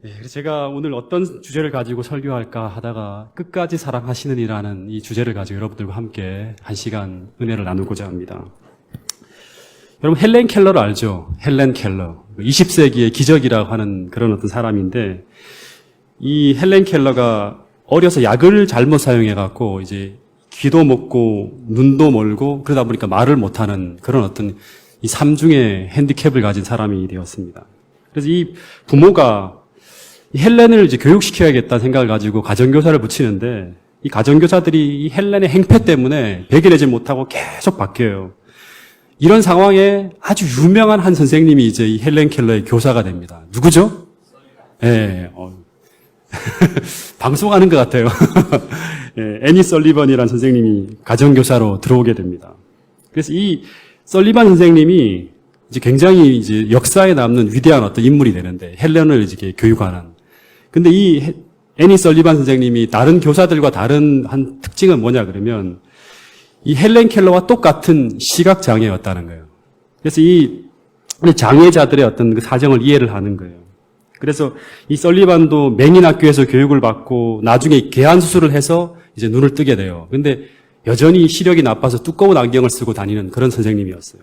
그래서 제가 오늘 어떤 주제를 가지고 설교할까 하다가 끝까지 사랑하시는 이라는 이 주제를 가지고 여러분들과 함께 한 시간 은혜를 나누고자 합니다. 여러분 헬렌 켈러를 알죠? 헬렌 켈러. 20세기의 기적이라고 하는 그런 어떤 사람인데 이 헬렌 켈러가 어려서 약을 잘못 사용해갖고 이제 귀도 먹고 눈도 멀고 그러다 보니까 말을 못하는 그런 어떤 이 삼중의 핸디캡을 가진 사람이 되었습니다. 그래서 이 부모가 이 헬렌을 이제 교육시켜야겠다는 생각을 가지고 가정교사를 붙이는데 이 가정교사들이 이 헬렌의 행패 때문에 배겨내지 못하고 계속 바뀌어요. 이런 상황에 아주 유명한 한 선생님이 이제 이 헬렌 켈러의 교사가 됩니다. 누구죠? 방송하는 것 같아요. 애니 설리번이라는 선생님이 가정교사로 들어오게 됩니다. 그래서 이 설리번 선생님이 이제 굉장히 이제 역사에 남는 위대한 어떤 인물이 되는데 헬렌을 이제 교육하는. 근데 이 애니 설리번 선생님이 다른 교사들과 다른 한 특징은 뭐냐 그러면 이 헬렌 켈러와 똑같은 시각 장애였다는 거예요. 그래서 이 장애자들의 어떤 그 사정을 이해를 하는 거예요. 그래서 이 설리반도 맹인학교에서 교육을 받고 나중에 개안 수술을 해서 이제 눈을 뜨게 돼요. 근데 여전히 시력이 나빠서 두꺼운 안경을 쓰고 다니는 그런 선생님이었어요.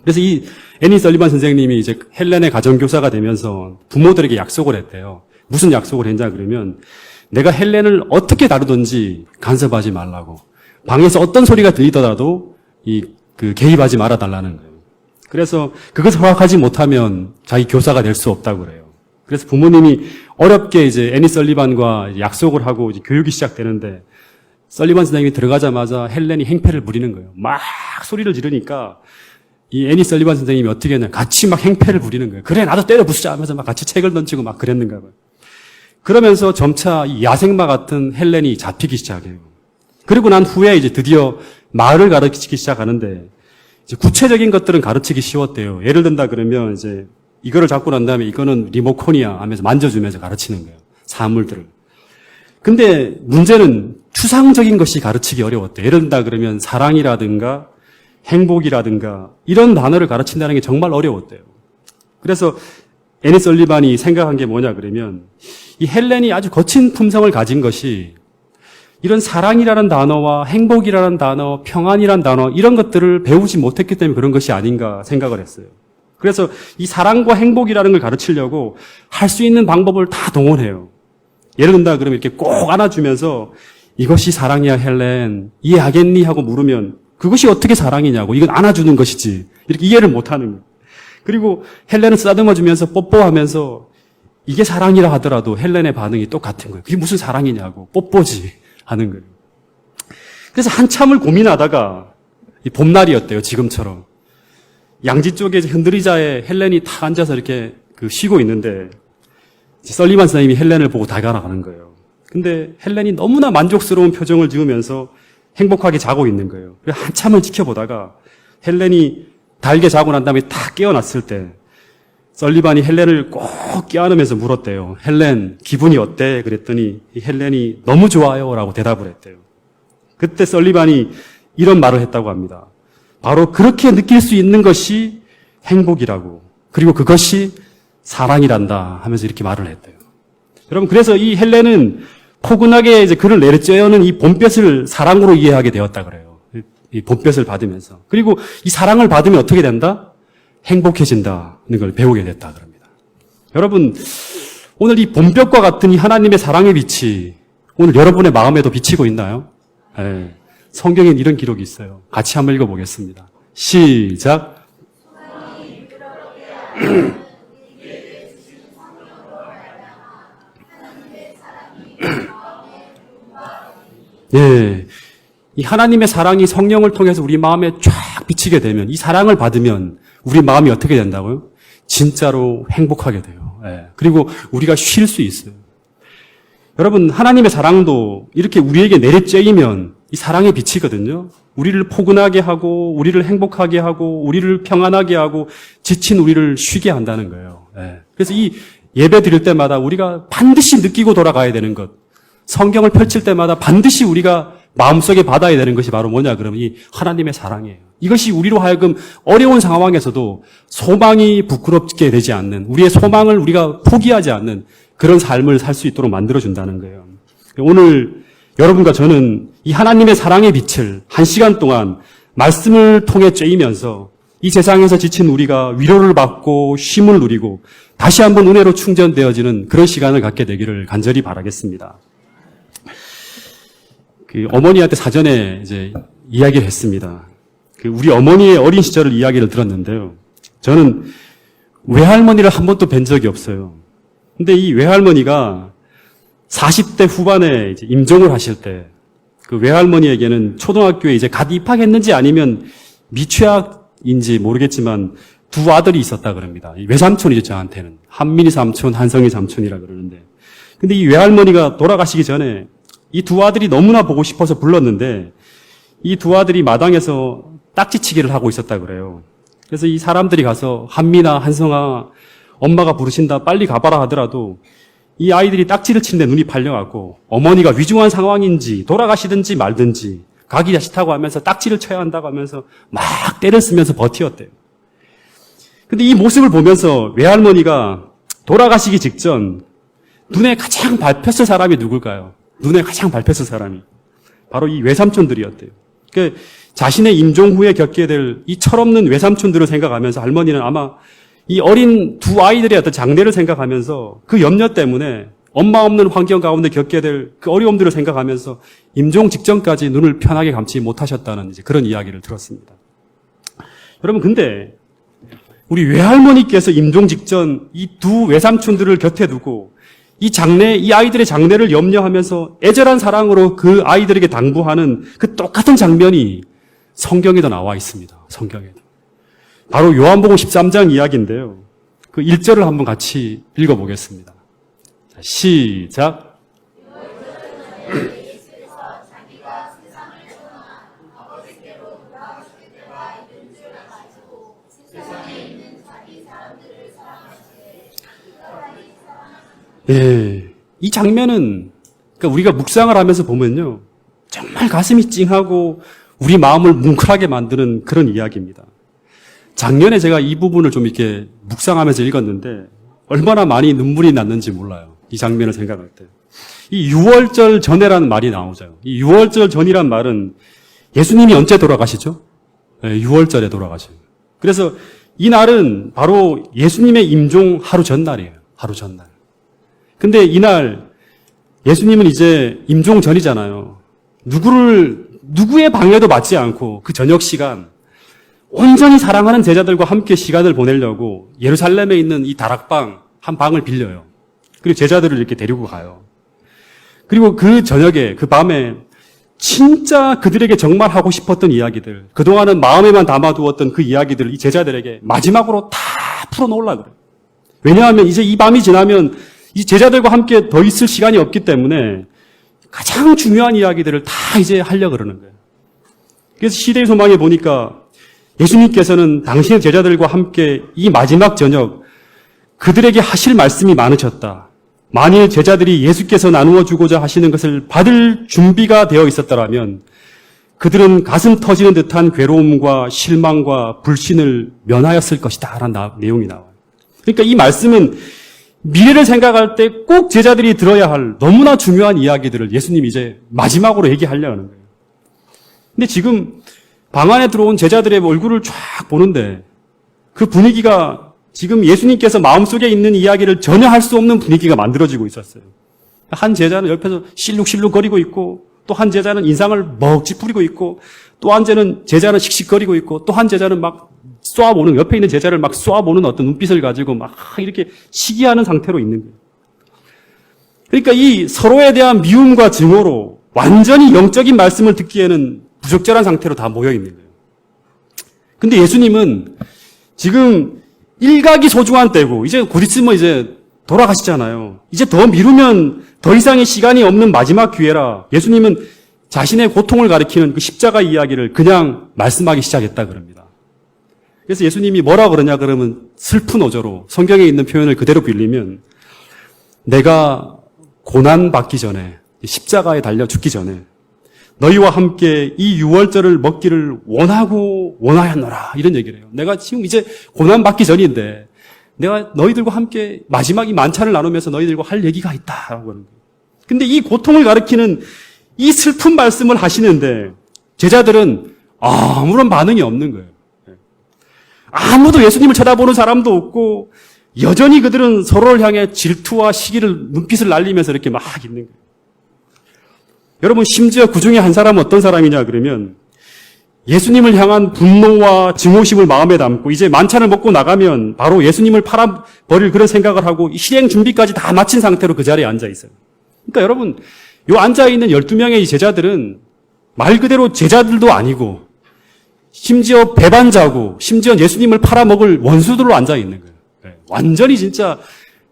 그래서 이 애니 설리반 선생님이 이제 헬렌의 가정교사가 되면서 부모들에게 약속을 했대요. 무슨 약속을 했냐 그러면 내가 헬렌을 어떻게 다루든지 간섭하지 말라고. 방에서 어떤 소리가 들리더라도 개입하지 말아 달라는 거예요. 그래서 그것을 허락하지 못하면 자기 교사가 될 수 없다고 그래요. 그래서 부모님이 어렵게 이제 애니 설리반과 약속을 하고 이제 교육이 시작되는데 설리반 선생님이 들어가자마자 헬렌이 행패를 부리는 거예요. 막 소리를 지르니까 이 애니 설리반 선생님이 어떻게 했냐 같이 막 행패를 부리는 거예요. 그래 나도 때려 부수자 하면서 막 같이 책을 던지고 막 그랬는가 봐요. 그러면서 점차 이 야생마 같은 헬렌이 잡히기 시작해요. 그리고 난 후에 이제 드디어 말을 가르치기 시작하는데 이제 구체적인 것들은 가르치기 쉬웠대요. 예를 든다 그러면 이제 이거를 잡고 난 다음에 이거는 리모컨이야 하면서 만져주면서 가르치는 거예요. 사물들을. 근데 문제는 추상적인 것이 가르치기 어려웠대요. 예를 든다 그러면 사랑이라든가 행복이라든가 이런 단어를 가르친다는 게 정말 어려웠대요. 그래서 애니 설리반이 생각한 게 뭐냐 그러면 이 헬렌이 아주 거친 품성을 가진 것이 이런 사랑이라는 단어와 행복이라는 단어, 평안이라는 단어 이런 것들을 배우지 못했기 때문에 그런 것이 아닌가 생각을 했어요. 그래서 이 사랑과 행복이라는 걸 가르치려고 할 수 있는 방법을 다 동원해요. 예를 든다 그러면 이렇게 꼭 안아주면서 이것이 사랑이야 헬렌 이해하겠니? 하고 물으면 그것이 어떻게 사랑이냐고 이건 안아주는 것이지 이렇게 이해를 못하는 거예요. 그리고 헬렌을 쓰다듬어주면서 뽀뽀하면서 이게 사랑이라 하더라도 헬렌의 반응이 똑같은 거예요. 그게 무슨 사랑이냐고 뽀뽀지 하는 거예요. 그래서 한참을 고민하다가 이 봄날이었대요. 지금처럼 양지 쪽에 흔들의자에 헬렌이 탁 앉아서 이렇게 쉬고 있는데 설리반 선생님이 헬렌을 보고 다가가는 거예요. 근데 헬렌이 너무나 만족스러운 표정을 지으면서 행복하게 자고 있는 거예요. 그래서 한참을 지켜보다가 헬렌이 달게 자고 난 다음에 탁 깨어났을 때 설리반이 헬렌을 꼭 껴안으면서 물었대요. 헬렌 기분이 어때? 그랬더니 헬렌이 너무 좋아요 라고 대답을 했대요. 그때 설리반이 이런 말을 했다고 합니다. 바로 그렇게 느낄 수 있는 것이 행복이라고 그리고 그것이 사랑이란다 하면서 이렇게 말을 했대요. 여러분 그래서 이 헬렌은 포근하게 이제 그를 내려쬐어는 이 봄볕을 사랑으로 이해하게 되었다 그래요. 이 봄볕을 받으면서. 그리고 이 사랑을 받으면 어떻게 된다? 행복해진다는 걸 배우게 됐다 그럽니다. 여러분 오늘 이 봄볕과 같은 이 하나님의 사랑의 빛이 오늘 여러분의 마음에도 비치고 있나요? 네. 성경엔 이런 기록이 있어요. 같이 한번 읽어보겠습니다. 시작. 예, 이 하나님의 사랑이 성령을 통해서 우리 마음에 쫙 비치게 되면 이 사랑을 받으면 우리 마음이 어떻게 된다고요? 진짜로 행복하게 돼요. 예, 그리고 우리가 쉴 수 있어요. 여러분 하나님의 사랑도 이렇게 우리에게 내리쬐이면 이 사랑의 빛이거든요. 우리를 포근하게 하고 우리를 행복하게 하고 우리를 평안하게 하고 지친 우리를 쉬게 한다는 거예요. 예, 그래서 이 예배 드릴 때마다 우리가 반드시 느끼고 돌아가야 되는 것 성경을 펼칠 때마다 반드시 우리가 마음속에 받아야 되는 것이 바로 뭐냐 그러면 이 하나님의 사랑이에요. 이것이 우리로 하여금 어려운 상황에서도 소망이 부끄럽게 되지 않는, 우리의 소망을 우리가 포기하지 않는 그런 삶을 살 수 있도록 만들어준다는 거예요. 오늘 여러분과 저는 이 하나님의 사랑의 빛을 1시간 동안 말씀을 통해 쬐이면서 이 세상에서 지친 우리가 위로를 받고 쉼을 누리고 다시 한번 은혜로 충전되어지는 그런 시간을 갖게 되기를 간절히 바라겠습니다. 어머니한테 사전에 이제 이야기를 했습니다. 우리 어머니의 어린 시절 이야기를 들었는데요. 저는 외할머니를 한 번도 뵌 적이 없어요. 근데 이 외할머니가 40대 후반에 이제 임종을 하실 때 그 외할머니에게는 초등학교에 이제 갓 입학했는지 아니면 미취학인지 모르겠지만 두 아들이 있었다 그럽니다. 외삼촌이죠, 저한테는. 한민희 삼촌, 한성희 삼촌이라 그러는데. 근데 이 외할머니가 돌아가시기 전에 이 두 아들이 너무나 보고 싶어서 불렀는데 이 두 아들이 마당에서 딱지치기를 하고 있었다 그래요. 그래서 이 사람들이 가서 한민아, 한성아, 엄마가 부르신다, 빨리 가봐라 하더라도 이 아이들이 딱지를 치는데 눈이 팔려갖고 어머니가 위중한 상황인지 돌아가시든지 말든지 가기 싫다고 하면서 딱지를 쳐야 한다고 하면서 막 때를 쓰면서 버티었대요. 근데 이 모습을 보면서 외할머니가 돌아가시기 직전 눈에 가장 밟혔을 사람이 누굴까요? 눈에 가장 밟혔을 사람이 바로 이 외삼촌들이었대요. 그러니까 자신의 임종 후에 겪게 될 이 철없는 외삼촌들을 생각하면서 할머니는 아마 이 어린 두 아이들의 어떤 장래를 생각하면서 그 염려 때문에 엄마 없는 환경 가운데 겪게 될 그 어려움들을 생각하면서 임종 직전까지 눈을 편하게 감지 못하셨다는 이제 그런 이야기를 들었습니다. 여러분, 근데 우리 외할머니께서 임종 직전 이 두 외삼촌들을 곁에 두고 이 아이들의 장래를 염려하면서 애절한 사랑으로 그 아이들에게 당부하는 그 똑같은 장면이 성경에도 나와 있습니다. 성경에도. 바로 요한복음 13장 이야기인데요. 그 1절을 한번 같이 읽어보겠습니다. 자, 시작. 예, 이 장면은 그러니까 우리가 묵상을 하면서 보면요, 정말 가슴이 찡하고 우리 마음을 뭉클하게 만드는 그런 이야기입니다. 작년에 제가 이 부분을 좀 이렇게 묵상하면서 읽었는데 얼마나 많이 눈물이 났는지 몰라요. 이 장면을 생각할 때. 이 6월절 전에라는 말이 나오죠. 이 6월절 전이란 말은 예수님이 언제 돌아가시죠? 네, 6월절에 돌아가셔요. 그래서 이 날은 바로 예수님의 임종 하루 전날이에요. 하루 전날. 근데 이날 예수님은 이제 임종 전이잖아요. 누구의 방해도 받지 않고 그 저녁 시간 온전히 사랑하는 제자들과 함께 시간을 보내려고 예루살렘에 있는 이 다락방 한 방을 빌려요. 그리고 제자들을 이렇게 데리고 가요. 그리고 그 저녁에, 그 밤에 진짜 그들에게 정말 하고 싶었던 이야기들, 그동안은 마음에만 담아두었던 그 이야기들을 이 제자들에게 마지막으로 다 풀어놓으려고 그래요. 왜냐하면 이제 이 밤이 지나면 이 제자들과 함께 더 있을 시간이 없기 때문에 가장 중요한 이야기들을 다 이제 하려고 그러는 거예요. 그래서 시대의 소망에 보니까 예수님께서는 당신의 제자들과 함께 이 마지막 저녁 그들에게 하실 말씀이 많으셨다. 만일 제자들이 예수께서 나누어 주고자 하시는 것을 받을 준비가 되어 있었더라면 그들은 가슴 터지는 듯한 괴로움과 실망과 불신을 면하였을 것이다 라는 내용이 나와요. 그러니까 이 말씀은 미래를 생각할 때 꼭 제자들이 들어야 할 너무나 중요한 이야기들을 예수님이 이제 마지막으로 얘기하려고 하는 거예요. 근데 지금 방 안에 들어온 제자들의 얼굴을 쫙 보는데 그 분위기가 지금 예수님께서 마음속에 있는 이야기를 전혀 할 수 없는 분위기가 만들어지고 있었어요. 한 제자는 옆에서 실룩실룩 거리고 있고 또 한 제자는 인상을 먹지 뿌리고 있고 또 한 제자는 씩씩거리고 있고 또 한 제자는 막 쏘아보는, 옆에 있는 제자를 막 쏘아보는 어떤 눈빛을 가지고 막 이렇게 시기하는 상태로 있는 거예요. 그러니까 이 서로에 대한 미움과 증오로 완전히 영적인 말씀을 듣기에는 부적절한 상태로 다 모여 있는 거예요. 근데 예수님은 지금 일각이 소중한 때고 이제 곧 있으면 이제 돌아가시잖아요. 이제 더 미루면 더 이상의 시간이 없는 마지막 기회라 예수님은 자신의 고통을 가리키는 그 십자가 이야기를 그냥 말씀하기 시작했다 그럽니다. 그래서 예수님이 뭐라 그러냐 그러면 슬픈 어조로 성경에 있는 표현을 그대로 빌리면 내가 고난 받기 전에 십자가에 달려 죽기 전에 너희와 함께 이 유월절을 먹기를 원하였노라. 이런 얘기를 해요. 내가 지금 이제 고난받기 전인데 내가 너희들과 함께 마지막 이 만찬을 나누면서 너희들과 할 얘기가 있다라고 하는 거예요. 근데 이 고통을 가리키는 이 슬픈 말씀을 하시는데 제자들은 아무런 반응이 없는 거예요. 아무도 예수님을 쳐다보는 사람도 없고 여전히 그들은 서로를 향해 질투와 시기를 눈빛을 날리면서 이렇게 막 있는 거예요. 여러분 심지어 그 중에 한 사람은 어떤 사람이냐 그러면 예수님을 향한 분노와 증오심을 마음에 담고 이제 만찬을 먹고 나가면 바로 예수님을 팔아버릴 그런 생각을 하고 실행 준비까지 다 마친 상태로 그 자리에 앉아 있어요. 그러니까 여러분 요 앉아있는 12명의 이 제자들은 말 그대로 제자들도 아니고 심지어 배반자고 심지어 예수님을 팔아먹을 원수들로 앉아있는 거예요. 완전히 진짜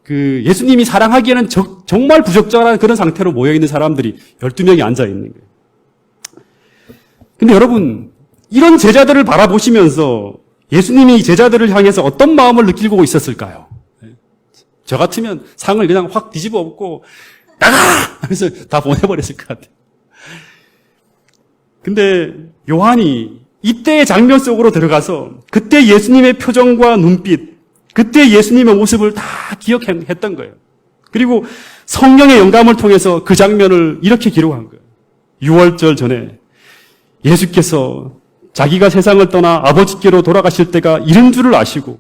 그 예수님이 사랑하기에는 정말 부적절한 그런 상태로 모여있는 사람들이 12명이 앉아있는 거예요. 근데 여러분 이런 제자들을 바라보시면서 예수님이 제자들을 향해서 어떤 마음을 느끼고 있었을까요? 저 같으면 상을 그냥 확 뒤집어 엎고 나가! 하면서 다 보내버렸을 것 같아요. 근데 요한이 이때의 장면 속으로 들어가서 그때 예수님의 표정과 눈빛, 그때 예수님의 모습을 다 기억했던 거예요. 그리고 성령의 영감을 통해서 그 장면을 이렇게 기록한 거예요. 6월절 전에 예수께서 자기가 세상을 떠나 아버지께로 돌아가실 때가 이른 줄을 아시고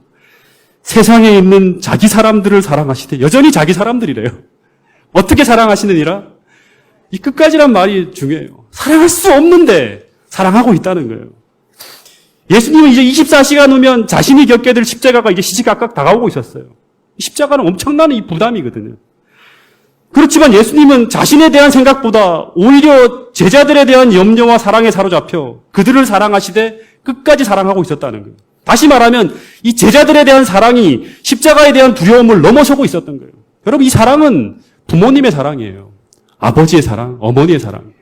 세상에 있는 자기 사람들을 사랑하시되 여전히 자기 사람들이래요. 어떻게 사랑하시느니라? 이 끝까지란 말이 중요해요. 사랑할 수 없는데 사랑하고 있다는 거예요. 예수님은 이제 24시간 후면 자신이 겪게 될 십자가가 이제 시시각각 다가오고 있었어요. 십자가는 엄청난 이 부담이거든요. 그렇지만 예수님은 자신에 대한 생각보다 오히려 제자들에 대한 염려와 사랑에 사로잡혀 그들을 사랑하시되 끝까지 사랑하고 있었다는 거예요. 다시 말하면 이 제자들에 대한 사랑이 십자가에 대한 두려움을 넘어서고 있었던 거예요. 여러분 이 사랑은 부모님의 사랑이에요. 아버지의 사랑, 어머니의 사랑이에요.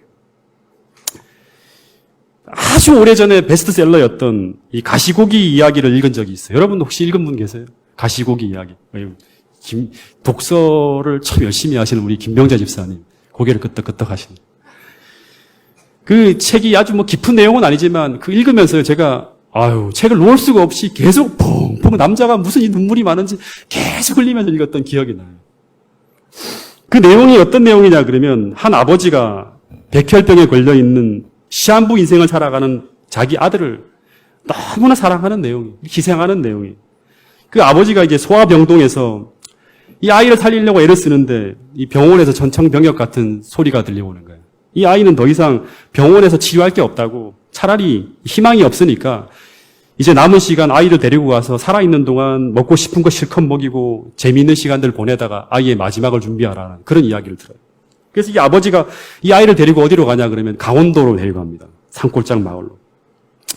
아주 오래전에 베스트셀러였던 이 가시고기 이야기를 읽은 적이 있어요. 여러분 혹시 읽은 분 계세요? 가시고기 이야기. 독서를 참 열심히 하시는 우리 김병자 집사님. 고개를 끄덕끄덕 하시는. 그 책이 아주 뭐 깊은 내용은 아니지만 그 읽으면서요 제가 책을 놓을 수가 없이 계속 펑펑 남자가 무슨 이 눈물이 많은지 계속 흘리면서 읽었던 기억이 나요. 그 내용이 어떤 내용이냐 그러면 한 아버지가 백혈병에 걸려있는 시한부 인생을 살아가는 자기 아들을 너무나 사랑하는 내용이, 희생하는 내용이. 그 아버지가 이제 소아병동에서 이 아이를 살리려고 애를 쓰는데 이 병원에서 전청병역 같은 소리가 들려오는 거예요. 이 아이는 더 이상 병원에서 치료할 게 없다고 차라리 희망이 없으니까 이제 남은 시간 아이를 데리고 가서 살아있는 동안 먹고 싶은 거 실컷 먹이고 재미있는 시간들 보내다가 아이의 마지막을 준비하라는 그런 이야기를 들어요. 그래서 이 아버지가 이 아이를 데리고 어디로 가냐 그러면 강원도로 데리고 갑니다. 산골짜기 마을로.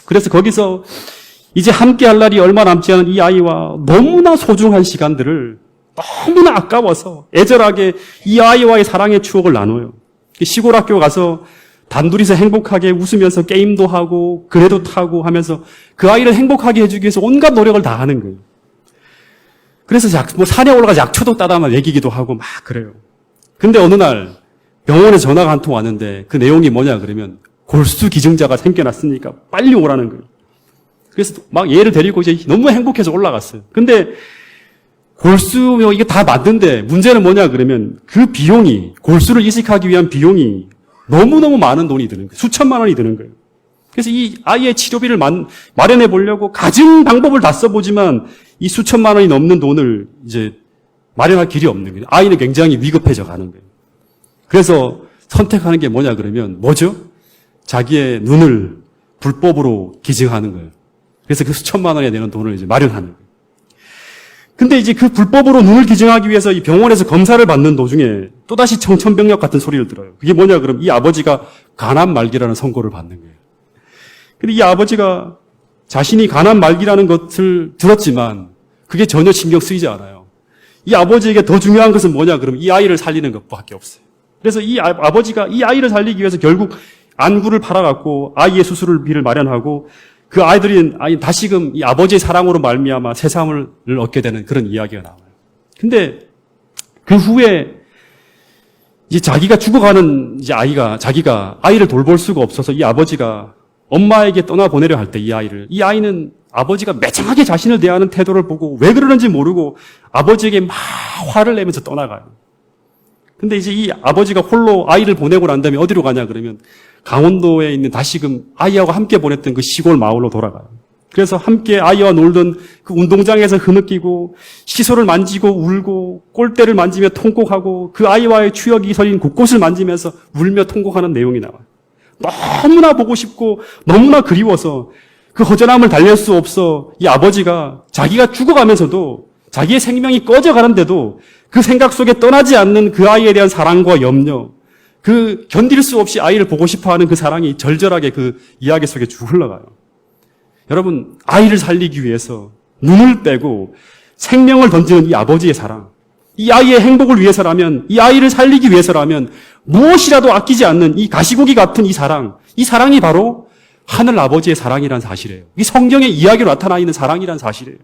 그래서 거기서 이제 함께 할 날이 얼마 남지 않은 이 아이와 너무나 소중한 시간들을 너무나 아까워서 애절하게 이 아이와의 사랑의 추억을 나눠요. 시골 학교 가서 단둘이서 행복하게 웃으면서 게임도 하고 그래도 타고 하면서 그 아이를 행복하게 해주기 위해서 온갖 노력을 다 하는 거예요. 그래서 산에 올라가서 약초도 따다 먹이기도 하고 막 그래요. 근데 어느 날 병원에 전화가 한 통 왔는데 그 내용이 뭐냐 그러면 골수 기증자가 생겨났으니까 빨리 오라는 거예요. 그래서 막 얘를 데리고 이제 너무 행복해서 올라갔어요. 근데 골수 이게 다 맞는데 문제는 뭐냐 그러면 그 비용이 골수를 이식하기 위한 비용이 너무너무 많은 돈이 드는 거예요. 수천만 원이 드는 거예요. 그래서 이 아이의 치료비를 마련해 보려고 가진 방법을 다 써보지만 이 수천만 원이 넘는 돈을 이제 마련할 길이 없는 거예요. 아이는 굉장히 위급해져 가는 거예요. 그래서 선택하는 게 뭐냐 그러면 뭐죠? 자기의 눈을 불법으로 기증하는 거예요. 그래서 그 수천만 원에 되는 돈을 이제 마련하는 거예요. 근데 이제 그 불법으로 눈을 기증하기 위해서 이 병원에서 검사를 받는 도중에 또다시 청천벽력 같은 소리를 들어요. 그게 뭐냐 그럼 이 아버지가 간암 말기라는 선고를 받는 거예요. 근데 이 아버지가 자신이 간암 말기라는 것을 들었지만 그게 전혀 신경 쓰이지 않아요. 이 아버지에게 더 중요한 것은 뭐냐 그러면 이 아이를 살리는 것밖에 없어요. 그래서 이 아버지가 이 아이를 살리기 위해서 결국 안구를 팔아갖고 아이의 수술비를 마련하고 그 아이들이 다시금 이 아버지의 사랑으로 말미암아 새삼을 얻게 되는 그런 이야기가 나와요. 근데 그 후에 이제 자기가 죽어가는 이제 자기가 아이를 돌볼 수가 없어서 이 아버지가 엄마에게 떠나보내려 할 때 이 아이는 아버지가 매정하게 자신을 대하는 태도를 보고 왜 그러는지 모르고 아버지에게 막 화를 내면서 떠나가요. 근데 이제 이 아버지가 홀로 아이를 보내고 난 다음에 어디로 가냐 그러면 강원도에 있는 다시금 아이하고 함께 보냈던 그 시골 마을로 돌아가요. 그래서 함께 아이와 놀던 그 운동장에서 흐느끼고 시소를 만지고 울고 꼴대를 만지며 통곡하고 그 아이와의 추억이 서린 곳곳을 만지면서 울며 통곡하는 내용이 나와요. 너무나 보고 싶고 너무나 그리워서 그 허전함을 달랠 수 없어 이 아버지가 자기가 죽어가면서도 자기의 생명이 꺼져가는데도 그 생각 속에 떠나지 않는 그 아이에 대한 사랑과 염려, 그 견딜 수 없이 아이를 보고 싶어하는 그 사랑이 절절하게 그 이야기 속에 쭉 흘러가요. 여러분, 아이를 살리기 위해서 눈을 빼고 생명을 던지는 이 아버지의 사랑, 이 아이의 행복을 위해서라면, 이 아이를 살리기 위해서라면 무엇이라도 아끼지 않는 이 가시고기 같은 이 사랑이 바로 하늘 아버지의 사랑이란 사실이에요. 이 성경의 이야기로 나타나 있는 사랑이란 사실이에요.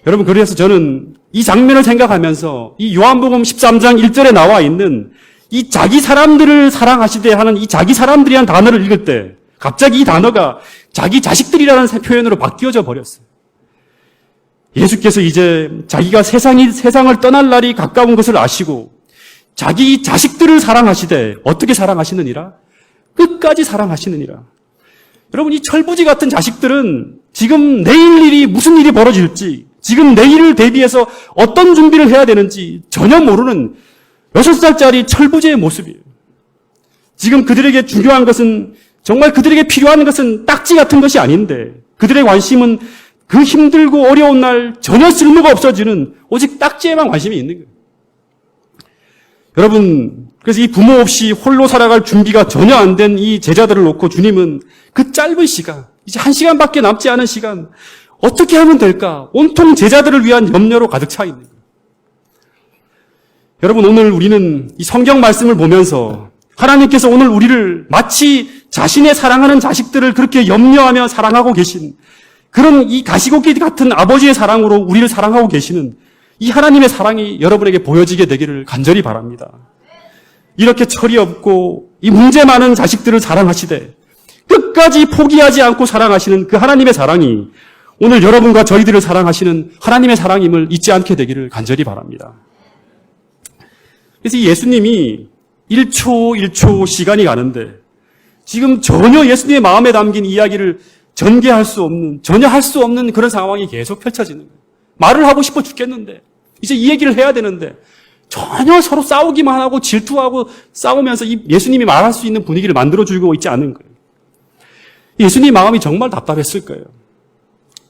여러분, 그래서 저는 이 장면을 생각하면서 이 요한복음 13장 1절에 나와 있는 이 자기 사람들을 사랑하시되 하는 이 자기 사람들이라는 단어를 읽을 때 갑자기 이 단어가 자기 자식들이라는 표현으로 바뀌어져 버렸어요. 예수께서 이제 자기가 세상을 떠날 날이 가까운 것을 아시고 자기 자식들을 사랑하시되 어떻게 사랑하시느니라? 끝까지 사랑하시느니라. 여러분, 이 철부지 같은 자식들은 지금 내일 일이 무슨 일이 벌어질지, 지금 내일을 대비해서 어떤 준비를 해야 되는지 전혀 모르는 6살짜리 철부지의 모습이에요. 지금 그들에게 중요한 것은, 정말 그들에게 필요한 것은 딱지 같은 것이 아닌데 그들의 관심은 그 힘들고 어려운 날 전혀 쓸모가 없어지는 오직 딱지에만 관심이 있는 거예요. 여러분, 그래서 이 부모 없이 홀로 살아갈 준비가 전혀 안 된 이 제자들을 놓고 주님은 그 짧은 시간, 이제 1시간밖에 남지 않은 시간, 어떻게 하면 될까? 온통 제자들을 위한 염려로 가득 차 있는 거예요. 여러분, 오늘 우리는 이 성경 말씀을 보면서 하나님께서 오늘 우리를 마치 자신의 사랑하는 자식들을 그렇게 염려하며 사랑하고 계신 그런 이 가시고기 같은 아버지의 사랑으로 우리를 사랑하고 계시는 이 하나님의 사랑이 여러분에게 보여지게 되기를 간절히 바랍니다. 이렇게 철이 없고 이 문제 많은 자식들을 사랑하시되 끝까지 포기하지 않고 사랑하시는 그 하나님의 사랑이 오늘 여러분과 저희들을 사랑하시는 하나님의 사랑임을 잊지 않게 되기를 간절히 바랍니다. 그래서 이 예수님이 1초 시간이 가는데 지금 전혀 예수님의 마음에 담긴 이야기를 전개할 수 없는, 전혀 할 수 없는 그런 상황이 계속 펼쳐지는 거예요. 말을 하고 싶어 죽겠는데 이제 이 얘기를 해야 되는데 전혀 서로 싸우기만 하고 질투하고 싸우면서 이 예수님이 말할 수 있는 분위기를 만들어주고 있지 않은 거예요. 예수님 마음이 정말 답답했을 거예요.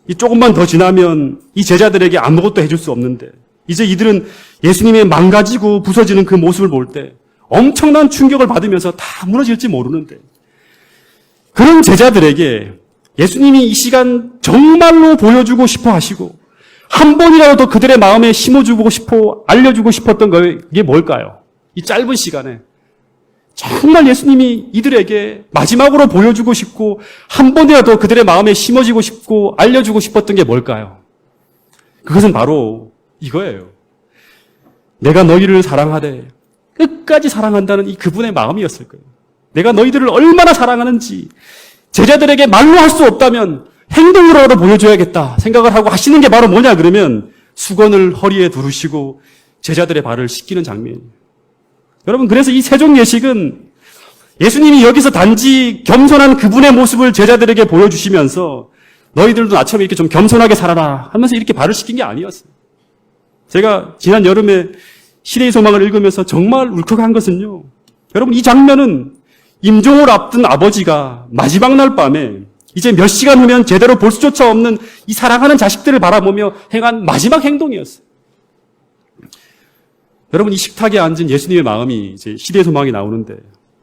이 조금만 더 지나면 이 제자들에게 아무것도 해줄 수 없는데 이제 이들은 예수님의 망가지고 부서지는 그 모습을 볼 때 엄청난 충격을 받으면서 다 무너질지 모르는데 그런 제자들에게 예수님이 이 시간 정말로 보여주고 싶어 하시고 한 번이라도 더 그들의 마음에 심어주고 싶어 알려주고 싶었던 그게 뭘까요? 이 짧은 시간에 정말 예수님이 이들에게 마지막으로 보여주고 싶고 한 번이라도 그들의 마음에 심어지고 싶고 알려주고 싶었던 게 뭘까요? 그것은 바로 이거예요. 내가 너희를 사랑하되 끝까지 사랑한다는 이 그분의 마음이었을 거예요. 내가 너희들을 얼마나 사랑하는지 제자들에게 말로 할 수 없다면 행동으로라도 보여줘야겠다 생각을 하고 하시는 게 바로 뭐냐 그러면 수건을 허리에 두르시고 제자들의 발을 씻기는 장면이에요. 여러분, 그래서 이 세종 예식은 예수님이 여기서 단지 겸손한 그분의 모습을 제자들에게 보여주시면서 너희들도 나처럼 이렇게 좀 겸손하게 살아라 하면서 이렇게 발을 씻긴 게 아니었어요. 제가 지난 여름에 시대의 소망을 읽으면서 정말 울컥한 것은요, 여러분, 이 장면은 임종을 앞둔 아버지가 마지막 날 밤에 이제 몇 시간 후면 제대로 볼 수조차 없는 이 사랑하는 자식들을 바라보며 행한 마지막 행동이었어요. 여러분, 이 식탁에 앉은 예수님의 마음이 이제 시대의 소망이 나오는데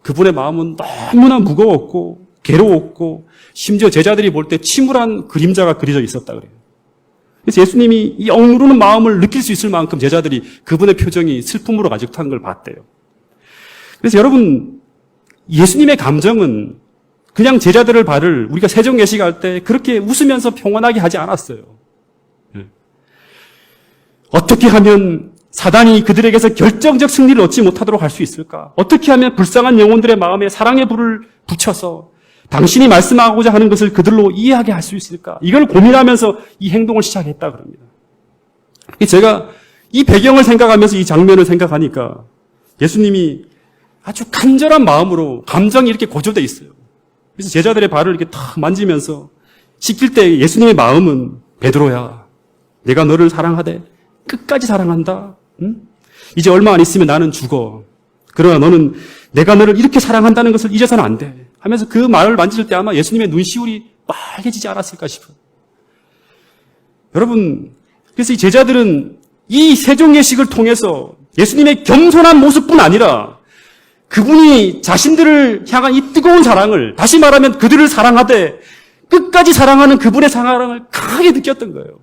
그분의 마음은 너무나 무거웠고 괴로웠고 심지어 제자들이 볼 때 침울한 그림자가 그려져 있었다 그래요. 그래서 예수님이 이 억누르는 마음을 느낄 수 있을 만큼 제자들이 그분의 표정이 슬픔으로 가득 찬 걸 봤대요. 그래서 여러분, 예수님의 감정은 그냥 제자들을 발을 우리가 세종 예식할 때 그렇게 웃으면서 평온하게 하지 않았어요. 어떻게 하면 사단이 그들에게서 결정적 승리를 얻지 못하도록 할 수 있을까? 어떻게 하면 불쌍한 영혼들의 마음에 사랑의 불을 붙여서 당신이 말씀하고자 하는 것을 그들로 이해하게 할 수 있을까? 이걸 고민하면서 이 행동을 시작했다 그럽니다. 제가 이 배경을 생각하면서 이 장면을 생각하니까 예수님이 아주 간절한 마음으로 감정이 이렇게 고조되어 있어요. 그래서 제자들의 발을 이렇게 탁 만지면서 씻길 때 예수님의 마음은 베드로야, 내가 너를 사랑하되 끝까지 사랑한다. 응? 이제 얼마 안 있으면 나는 죽어. 그러나 너는 내가 너를 이렇게 사랑한다는 것을 잊어서는 안 돼. 하면서 그 말을 만질 때 아마 예수님의 눈시울이 빨개지지 않았을까 싶어요. 여러분, 그래서 이 제자들은 이 세종예식을 통해서 예수님의 겸손한 모습뿐 아니라 그분이 자신들을 향한 이 뜨거운 사랑을, 다시 말하면 그들을 사랑하되 끝까지 사랑하는 그분의 사랑을 강하게 느꼈던 거예요.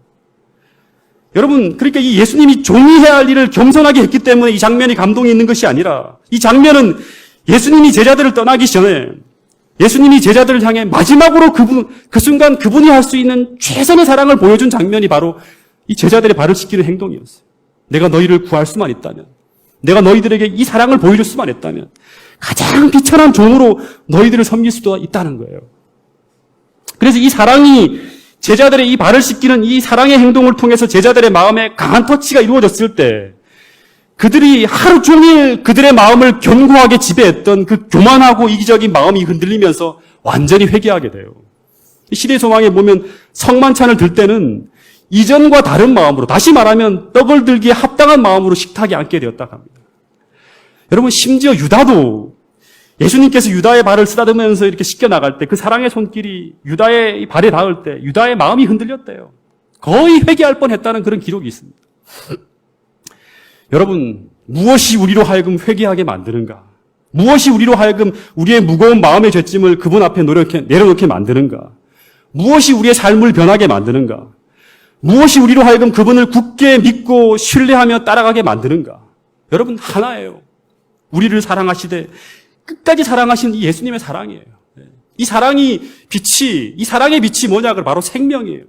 여러분, 그러니까 이 예수님이 종이해야 할 일을 겸손하게 했기 때문에 이 장면이 감동이 있는 것이 아니라 이 장면은 예수님이 제자들을 떠나기 전에 예수님이 제자들을 향해 마지막으로 그 순간 그분이 할 수 있는 최선의 사랑을 보여준 장면이 바로 이 제자들의 발을 씻기는 행동이었어요. 내가 너희를 구할 수만 있다면, 내가 너희들에게 이 사랑을 보여줄 수만 있다면 가장 비천한 종으로 너희들을 섬길 수도 있다는 거예요. 그래서 이 사랑이 제자들의 이 발을 씻기는 이 사랑의 행동을 통해서 제자들의 마음에 강한 터치가 이루어졌을 때 그들이 하루 종일 그들의 마음을 견고하게 지배했던 그 교만하고 이기적인 마음이 흔들리면서 완전히 회개하게 돼요. 시대 소망에 보면 성만찬을 들 때는 이전과 다른 마음으로, 다시 말하면 떡을 들기에 합당한 마음으로 식탁에 앉게 되었다고 합니다. 여러분, 심지어 유다도 예수님께서 유다의 발을 쓰다듬으면서 이렇게 씻겨 나갈 때 그 사랑의 손길이 유다의 발에 닿을 때 유다의 마음이 흔들렸대요. 거의 회개할 뻔했다는 그런 기록이 있습니다. 여러분, 무엇이 우리로 하여금 회개하게 만드는가? 무엇이 우리로 하여금 우리의 무거운 마음의 죄짐을 그분 앞에 내려놓게 만드는가? 무엇이 우리의 삶을 변하게 만드는가? 무엇이 우리로 하여금 그분을 굳게 믿고 신뢰하며 따라가게 만드는가? 여러분, 하나예요. 우리를 사랑하시되 끝까지 사랑하신 이 예수님의 사랑이에요. 이 사랑의 빛이 뭐냐? 바로 생명이에요.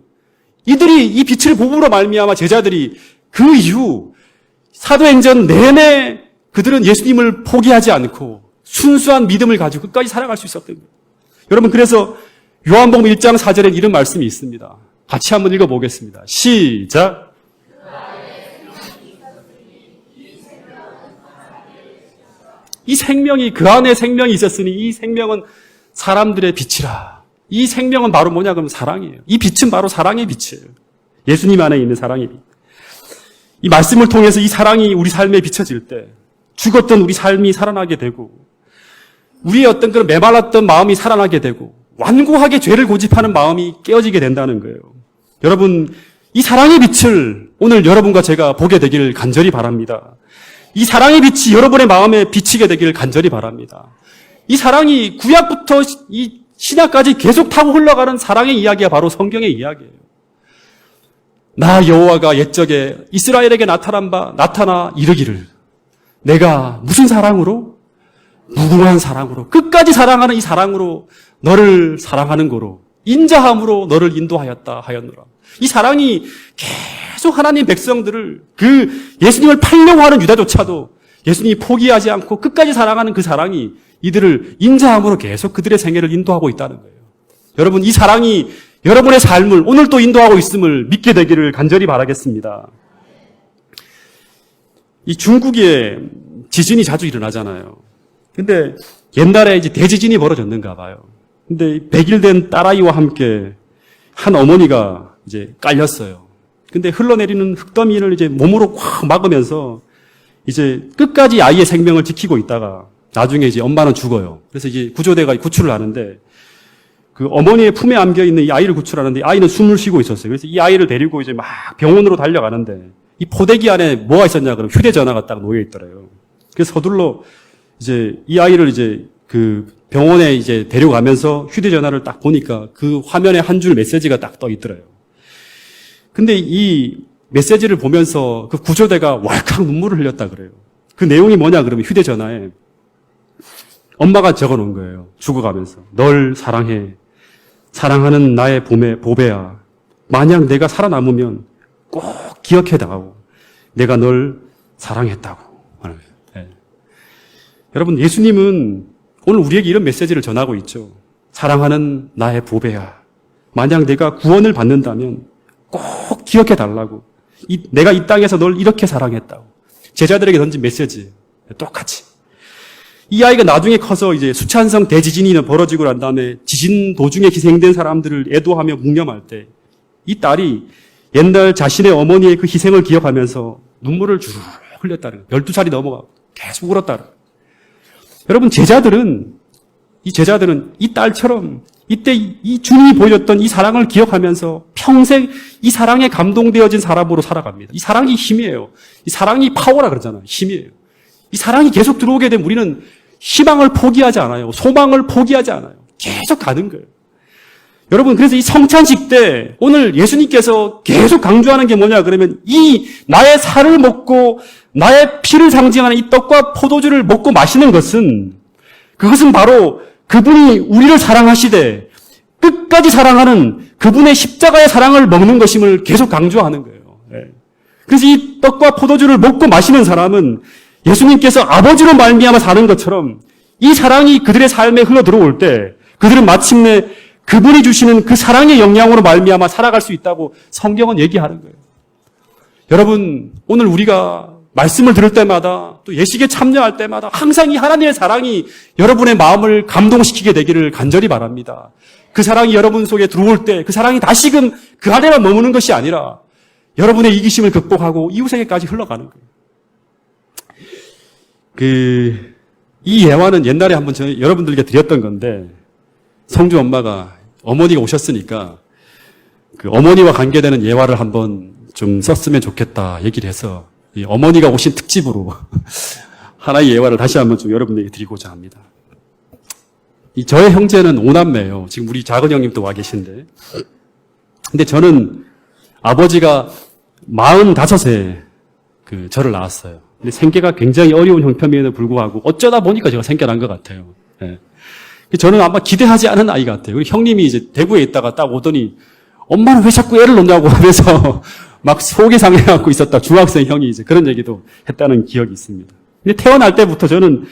이들이 이 빛을 보므로 말미암아 제자들이 그 이후 사도행전 내내 그들은 예수님을 포기하지 않고 순수한 믿음을 가지고 끝까지 살아갈 수 있었던 거예요. 여러분, 그래서 요한복음 1장 4절에 이런 말씀이 있습니다. 같이 한번 읽어보겠습니다. 시작. 이 생명이, 그 안에 생명이 있었으니 이 생명은 사람들의 빛이라. 이 생명은 바로 뭐냐? 그러면 사랑이에요. 이 빛은 바로 사랑의 빛이에요. 예수님 안에 있는 사랑의 빛. 이 말씀을 통해서 이 사랑이 우리 삶에 비춰질 때 죽었던 우리 삶이 살아나게 되고 우리의 어떤 그런 메말랐던 마음이 살아나게 되고 완고하게 죄를 고집하는 마음이 깨어지게 된다는 거예요. 여러분, 이 사랑의 빛을 오늘 여러분과 제가 보게 되기를 간절히 바랍니다. 이 사랑의 빛이 여러분의 마음에 비치게 되기를 간절히 바랍니다. 이 사랑이 구약부터 이 신약까지 계속 타고 흘러가는 사랑의 이야기가 바로 성경의 이야기예요. 나 여호와가 옛적에 이스라엘에게 나타나 이르기를 내가 무슨 사랑으로? 무궁한 사랑으로, 끝까지 사랑하는 이 사랑으로 너를 사랑하는 거로 인자함으로 너를 인도하였다 하였노라. 이 사랑이 계속 하나님 백성들을, 그 예수님을 팔려고 하는 유다조차도 예수님이 포기하지 않고 끝까지 사랑하는 그 사랑이 이들을 인자함으로 계속 그들의 생애를 인도하고 있다는 거예요. 여러분, 이 사랑이 여러분의 삶을 오늘 또 인도하고 있음을 믿게 되기를 간절히 바라겠습니다. 이 중국에 지진이 자주 일어나잖아요. 근데 옛날에 이제 대지진이 벌어졌는가 봐요. 근데 100일 된 딸아이와 함께 한 어머니가 이제 깔렸어요. 근데 흘러내리는 흙더미를 이제 몸으로 확 막으면서 이제 끝까지 아이의 생명을 지키고 있다가 나중에 이제 엄마는 죽어요. 그래서 이제 구조대가 구출을 하는데 그 어머니의 품에 안겨 있는 이 아이를 구출하는데 아이는 숨을 쉬고 있었어요. 그래서 이 아이를 데리고 이제 막 병원으로 달려가는데 이 포대기 안에 뭐가 있었냐 그러면 휴대전화가 딱 놓여 있더래요. 그래서 서둘러 이제 이 아이를 이제 그 병원에 이제 데려가면서 휴대전화를 딱 보니까 그 화면에 한 줄 메시지가 딱 떠 있더래요. 근데 이 메시지를 보면서 그 구조대가 왈칵 눈물을 흘렸다 그래요. 그 내용이 뭐냐 그러면 휴대전화에 엄마가 적어 놓은 거예요. 죽어가면서. 널 사랑해. 사랑하는 나의 보배야. 만약 내가 살아남으면 꼭 기억해 다오. 내가 널 사랑했다고 하는 거예요. 예. 여러분, 예수님은 오늘 우리에게 이런 메시지를 전하고 있죠. 사랑하는 나의 보배야. 만약 내가 구원을 받는다면 꼭 기억해 달라고. 내가 이 땅에서 널 이렇게 사랑했다고. 제자들에게 던진 메시지. 똑같이. 이 아이가 나중에 커서 이제 수찬성 대지진이 벌어지고 난 다음에 지진 도중에 희생된 사람들을 애도하며 묵념할 때 이 딸이 옛날 자신의 어머니의 그 희생을 기억하면서 눈물을 주르륵 흘렸다는 거예요. 12살이 넘어가고 계속 울었다는 거예요. 여러분, 이 제자들은 이 딸처럼 이때 이 주님이 보여줬던 이 사랑을 기억하면서 평생 이 사랑에 감동되어진 사람으로 살아갑니다. 이 사랑이 힘이에요. 이 사랑이 파워라 그러잖아요. 힘이에요. 이 사랑이 계속 들어오게 되면 우리는 희망을 포기하지 않아요. 소망을 포기하지 않아요. 계속 가는 거예요. 여러분, 그래서 이 성찬식 때 오늘 예수님께서 계속 강조하는 게 뭐냐 그러면 이 나의 살을 먹고 나의 피를 상징하는 이 떡과 포도주를 먹고 마시는 것은 그것은 바로 그분이 우리를 사랑하시되 끝까지 사랑하는 그분의 십자가의 사랑을 먹는 것임을 계속 강조하는 거예요. 그래서 이 떡과 포도주를 먹고 마시는 사람은 예수님께서 아버지로 말미암아 사는 것처럼 이 사랑이 그들의 삶에 흘러 들어올 때 그들은 마침내 그분이 주시는 그 사랑의 영향으로 말미암아 살아갈 수 있다고 성경은 얘기하는 거예요. 여러분, 오늘 우리가 말씀을 들을 때마다 또 예식에 참여할 때마다 항상 이 하나님의 사랑이 여러분의 마음을 감동시키게 되기를 간절히 바랍니다. 그 사랑이 여러분 속에 들어올 때 그 사랑이 다시금 그 안에만 머무는 것이 아니라 여러분의 이기심을 극복하고 이웃에게까지 흘러가는 거예요. 이 예화는 옛날에 한번 여러분들에게 드렸던 건데 성주 엄마가 어머니가 오셨으니까 그 어머니와 관계되는 예화를 한번 좀 썼으면 좋겠다 얘기를 해서 이 어머니가 오신 특집으로 하나의 예화를 다시 한번 좀 여러분에게 드리고자 합니다. 저의 형제는 5남매예요. 지금 우리 작은 형님도 와 계신데. 근데 저는 아버지가 45세 저를 낳았어요. 근데 생계가 굉장히 어려운 형편임에도 불구하고 어쩌다 보니까 제가 생겨난 것 같아요. 예. 저는 아마 기대하지 않은 아이 같아요. 우리 형님이 이제 대구에 있다가 딱 오더니 엄마는 왜 자꾸 애를 놓냐고 하면서 막 속이 상해갖고 있었다. 중학생 형이 이제 그런 얘기도 했다는 기억이 있습니다. 근데 태어날 때부터 저는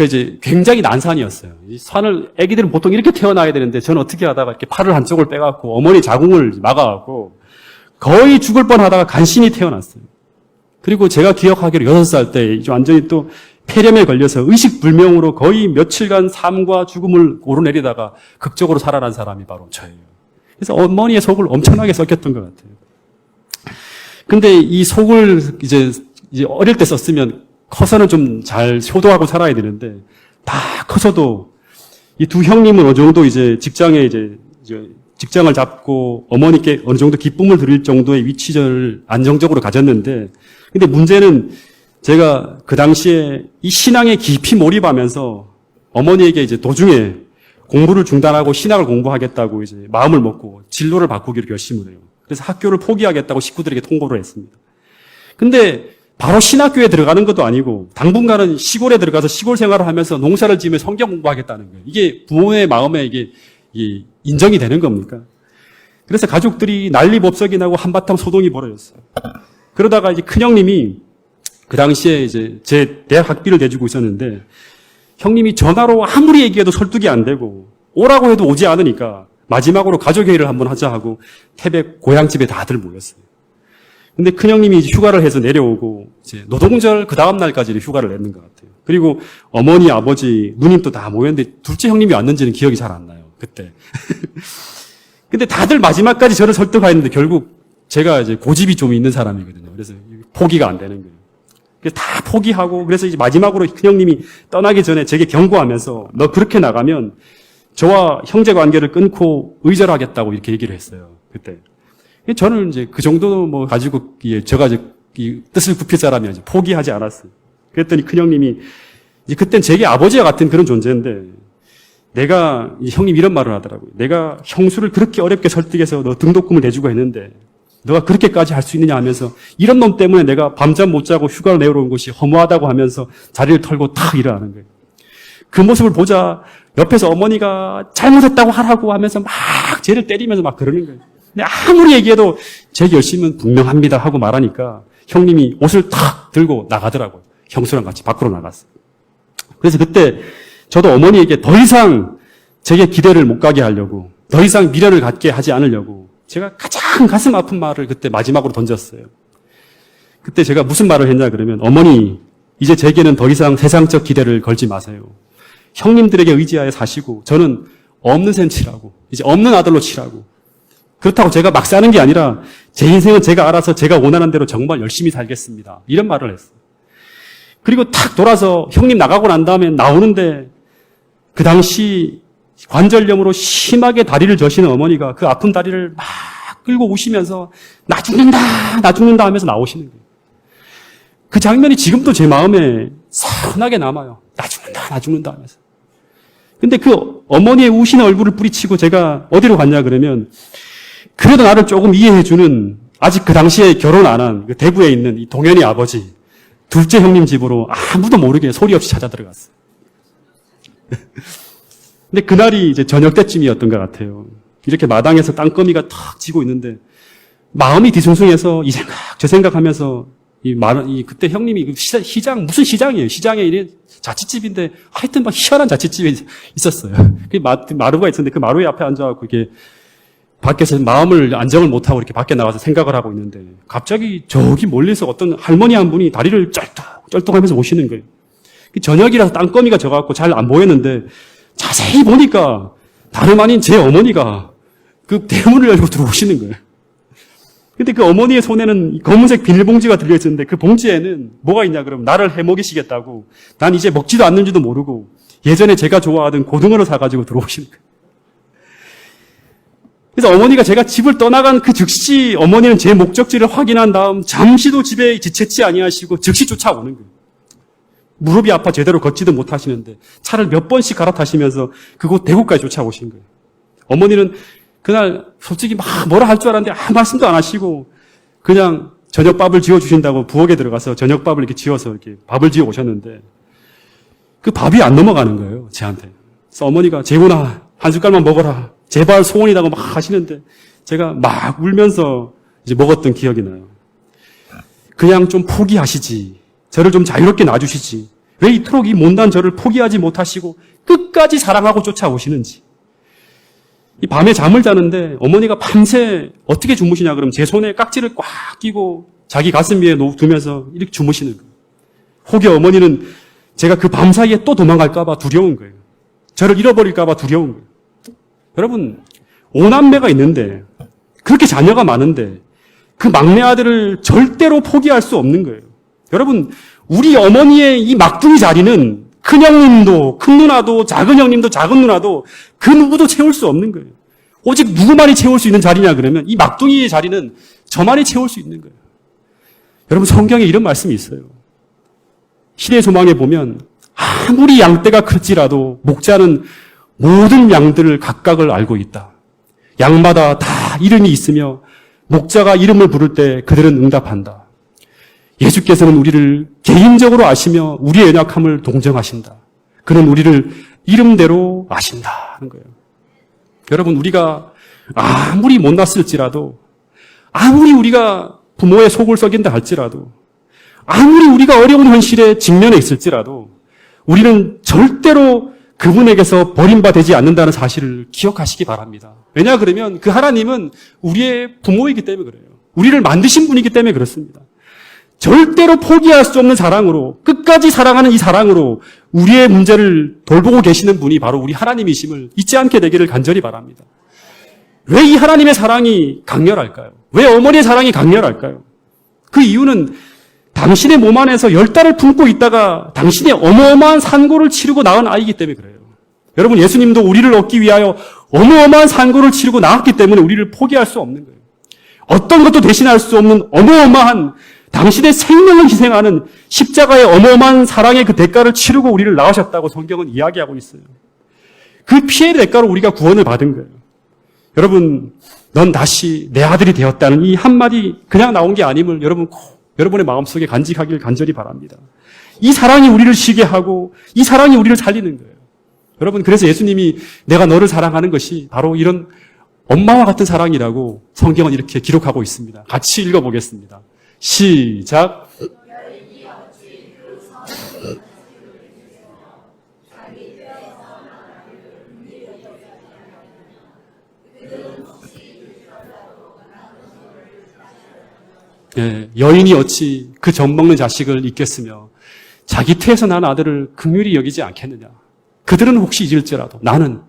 이제 굉장히 난산이었어요. 이 산을, 애기들은 보통 이렇게 태어나야 되는데 저는 어떻게 하다가 이렇게 팔을 한쪽을 빼갖고 어머니 자궁을 막아갖고 거의 죽을 뻔 하다가 간신히 태어났어요. 그리고 제가 기억하기로 6살 때 완전히 또 폐렴에 걸려서 의식불명으로 거의 며칠간 삶과 죽음을 오르내리다가 극적으로 살아난 사람이 바로 저예요. 그래서 어머니의 속을 엄청나게 썩혔던 것 같아요. 근데 이 속을 이제 어릴 때 썼으면 커서는 좀 잘 효도하고 살아야 되는데 다 커서도 이 두 형님은 어느 정도 이제 직장에 이제 직장을 잡고 어머니께 어느 정도 기쁨을 드릴 정도의 위치를 안정적으로 가졌는데 근데 문제는 제가 그 당시에 이 신앙에 깊이 몰입하면서 어머니에게 이제 도중에 공부를 중단하고 신학을 공부하겠다고 이제 마음을 먹고 진로를 바꾸기로 결심을 해요. 그래서 학교를 포기하겠다고 식구들에게 통보를 했습니다. 근데 바로 신학교에 들어가는 것도 아니고 당분간은 시골에 들어가서 시골 생활을 하면서 농사를 지으며 성경 공부하겠다는 거예요. 이게 부모의 마음에 이게 인정이 되는 겁니까? 그래서 가족들이 난리법석이 나고 한바탕 소동이 벌어졌어요. 그러다가 이제 큰형님이 그 당시에 이제 제 대학 학비를 내주고 있었는데 형님이 전화로 아무리 얘기해도 설득이 안 되고 오라고 해도 오지 않으니까 마지막으로 가족회의를 한번 하자 하고 태백 고향집에 다들 모였어요. 근데 큰형님이 이제 휴가를 해서 내려오고 이제 노동절 그 다음 날까지 휴가를 냈는 것 같아요. 그리고 어머니, 아버지, 누님도 다 모였는데 둘째 형님이 왔는지는 기억이 잘 안 나요. 그때. 근데 다들 마지막까지 저를 설득하였는데 결국 제가 이제 고집이 좀 있는 사람이거든요. 그래서 포기가 안 되는 거예요. 그래서 다 포기하고 그래서 이제 마지막으로 큰형님이 떠나기 전에 제게 경고하면서 너 그렇게 나가면 저와 형제 관계를 끊고 의절하겠다고 이렇게 얘기를 했어요. 그때. 저는 이제 그 정도 뭐 가지고 제가 이제 뜻을 굽힐 사람이 아니죠. 포기하지 않았어요. 그랬더니 큰형님이 이제 그땐 제게 아버지와 같은 그런 존재인데 내가 형님 이런 말을 하더라고요. 내가 형수를 그렇게 어렵게 설득해서 너 등록금을 내주고 했는데 너가 그렇게까지 할 수 있느냐 하면서 이런 놈 때문에 내가 밤잠 못 자고 휴가를 내러 온 것이 허무하다고 하면서 자리를 털고 탁 일어나는 거예요. 그 모습을 보자 옆에서 어머니가 잘못했다고 하라고 하면서 막 쟤를 때리면서 막 그러는 거예요. 근데 아무리 얘기해도 제 결심은 분명합니다 하고 말하니까 형님이 옷을 탁 들고 나가더라고요. 형수랑 같이 밖으로 나갔어요. 그래서 그때 저도 어머니에게 더 이상 제게 기대를 못 가게 하려고, 더 이상 미련을 갖게 하지 않으려고 제가 가장 가슴 아픈 말을 그때 마지막으로 던졌어요. 그때 제가 무슨 말을 했냐 그러면, 어머니, 이제 제게는 더 이상 세상적 기대를 걸지 마세요. 형님들에게 의지하여 사시고 저는 없는 셈 치라고, 이제 없는 아들로 치라고. 그렇다고 제가 막 사는 게 아니라 제 인생은 제가 알아서 제가 원하는 대로 정말 열심히 살겠습니다. 이런 말을 했어요. 그리고 탁 돌아서 형님 나가고 난 다음에 나오는데, 그 당시 관절염으로 심하게 다리를 저시는 어머니가 그 아픈 다리를 막 끌고 우시면서 나 죽는다 하면서 나오시는 거예요. 그 장면이 지금도 제 마음에 선하게 남아요. 나 죽는다 하면서. 근데 그 어머니의 우시는 얼굴을 뿌리치고 제가 어디로 갔냐 그러면, 그래도 나를 조금 이해해주는, 아직 그 당시에 결혼 안 한 그 대구에 있는 이 동현이 아버지, 둘째 형님 집으로 아무도 모르게 소리 없이 찾아 들어갔어요. 근데 그날이 이제 저녁 때쯤이었던 것 같아요. 이렇게 마당에서 땅거미가 탁 지고 있는데 마음이 뒤숭숭해서 이 생각 저 생각하면서 그때 형님이 시장 무슨 시장이에요? 시장에 이래 자취집인데 하여튼 막 희한한 자취집이 있었어요. 그 마루가 있었는데 그 마루 앞에 앉아갖고 이렇게 밖에서 마음을 안정을 못하고 이렇게 밖에 나와서 생각을 하고 있는데, 갑자기 저기 멀리서 어떤 할머니 한 분이 다리를 쩔뚝쩔뚝하면서 오시는 거예요. 저녁이라서 땅거미가 져갖고 잘 안 보였는데 자세히 보니까 다름 아닌 제 어머니가 그 대문을 열고 들어오시는 거예요. 근데 그 어머니의 손에는 검은색 비닐봉지가 들려있었는데, 그 봉지에는 뭐가 있냐 그러면 나를 해먹이시겠다고, 난 이제 먹지도 않는지도 모르고 예전에 제가 좋아하던 고등어를 사가지고 들어오시는 거예요. 그래서 어머니가 제가 집을 떠나간 그 즉시 어머니는 제 목적지를 확인한 다음 잠시도 집에 지체치 아니하시고 즉시 쫓아오는 거예요. 무릎이 아파 제대로 걷지도 못하시는데 차를 몇 번씩 갈아타시면서 그곳 대구까지 쫓아오신 거예요. 어머니는 그날 솔직히 막 뭐라 할 줄 알았는데 아무 말씀도 안 하시고 그냥 저녁밥을 지어주신다고 부엌에 들어가서 저녁밥을 이렇게 지어서 이렇게 밥을 지어 오셨는데, 그 밥이 안 넘어가는 거예요, 저한테. 그래서 어머니가 재훈아, 한 숟갈만 먹어라, 제발 소원이라고 막 하시는데 제가 막 울면서 이제 먹었던 기억이 나요. 그냥 좀 포기하시지, 저를 좀 자유롭게 놔주시지, 왜 이토록 이 못난 저를 포기하지 못하시고 끝까지 사랑하고 쫓아오시는지. 이 밤에 잠을 자는데 어머니가 밤새 어떻게 주무시냐 그러면 제 손에 깍지를 꽉 끼고 자기 가슴 위에 두면서 이렇게 주무시는 거예요. 혹여 어머니는 제가 그 밤 사이에 또 도망갈까봐 두려운 거예요. 저를 잃어버릴까봐 두려운 거예요. 여러분, 5남매가 있는데, 그렇게 자녀가 많은데 그 막내 아들을 절대로 포기할 수 없는 거예요. 여러분, 우리 어머니의 이 막둥이 자리는 큰 형님도, 큰 누나도, 작은 형님도, 작은 누나도 그 누구도 채울 수 없는 거예요. 오직 누구만이 채울 수 있는 자리냐 그러면 이 막둥이의 자리는 저만이 채울 수 있는 거예요. 여러분, 성경에 이런 말씀이 있어요. 시대의 소망에 보면 아무리 양떼가 클지라도 목자는 모든 양들을 각각을 알고 있다. 양마다 다 이름이 있으며 목자가 이름을 부를 때 그들은 응답한다. 예수께서는 우리를 개인적으로 아시며 우리의 연약함을 동정하신다. 그는 우리를 이름대로 아신다 하는 거예요. 여러분, 우리가 아무리 못났을지라도, 아무리 우리가 부모의 속을 썩인다 할지라도, 아무리 우리가 어려운 현실에 직면해 있을지라도 우리는 절대로 그분에게서 버림받지 않는다는 사실을 기억하시기 바랍니다. 왜냐 그러면 그 하나님은 우리의 부모이기 때문에 그래요. 우리를 만드신 분이기 때문에 그렇습니다. 절대로 포기할 수 없는 사랑으로, 끝까지 사랑하는 이 사랑으로 우리의 문제를 돌보고 계시는 분이 바로 우리 하나님이심을 잊지 않게 되기를 간절히 바랍니다. 왜 이 하나님의 사랑이 강렬할까요? 왜 어머니의 사랑이 강렬할까요? 그 이유는 당신의 몸 안에서 10달을 품고 있다가 당신의 어마어마한 산고를 치르고 낳은 아이기 때문에 그래요. 여러분, 예수님도 우리를 얻기 위하여 어마어마한 산고를 치르고 낳았기 때문에 우리를 포기할 수 없는 거예요. 어떤 것도 대신할 수 없는 어마어마한 당신의 생명을 희생하는 십자가의 어마어마한 사랑의 그 대가를 치르고 우리를 낳으셨다고 성경은 이야기하고 있어요. 그 피해의 대가로 우리가 구원을 받은 거예요. 여러분, 넌 다시 내 아들이 되었다는 이 한마디 그냥 나온 게 아님을 여러분 꼭 여러분의 마음속에 간직하길 간절히 바랍니다. 이 사랑이 우리를 쉬게 하고 이 사랑이 우리를 살리는 거예요. 여러분, 그래서 예수님이 내가 너를 사랑하는 것이 바로 이런 엄마와 같은 사랑이라고 성경은 이렇게 기록하고 있습니다. 같이 읽어보겠습니다. 시작. 예, 여인이 어찌 그 젖먹는 자식을 잊겠으며 자기 태에서 난 아들을 긍휼히 여기지 않겠느냐. 그들은 혹시 잊을지라도 나는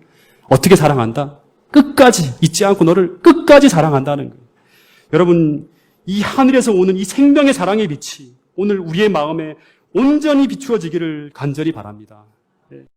어떻게 사랑한다? 끝까지 잊지 않고 너를 끝까지 사랑한다는 거예요. 여러분, 이 하늘에서 오는 이 생명의 사랑의 빛이 오늘 우리의 마음에 온전히 비추어지기를 간절히 바랍니다.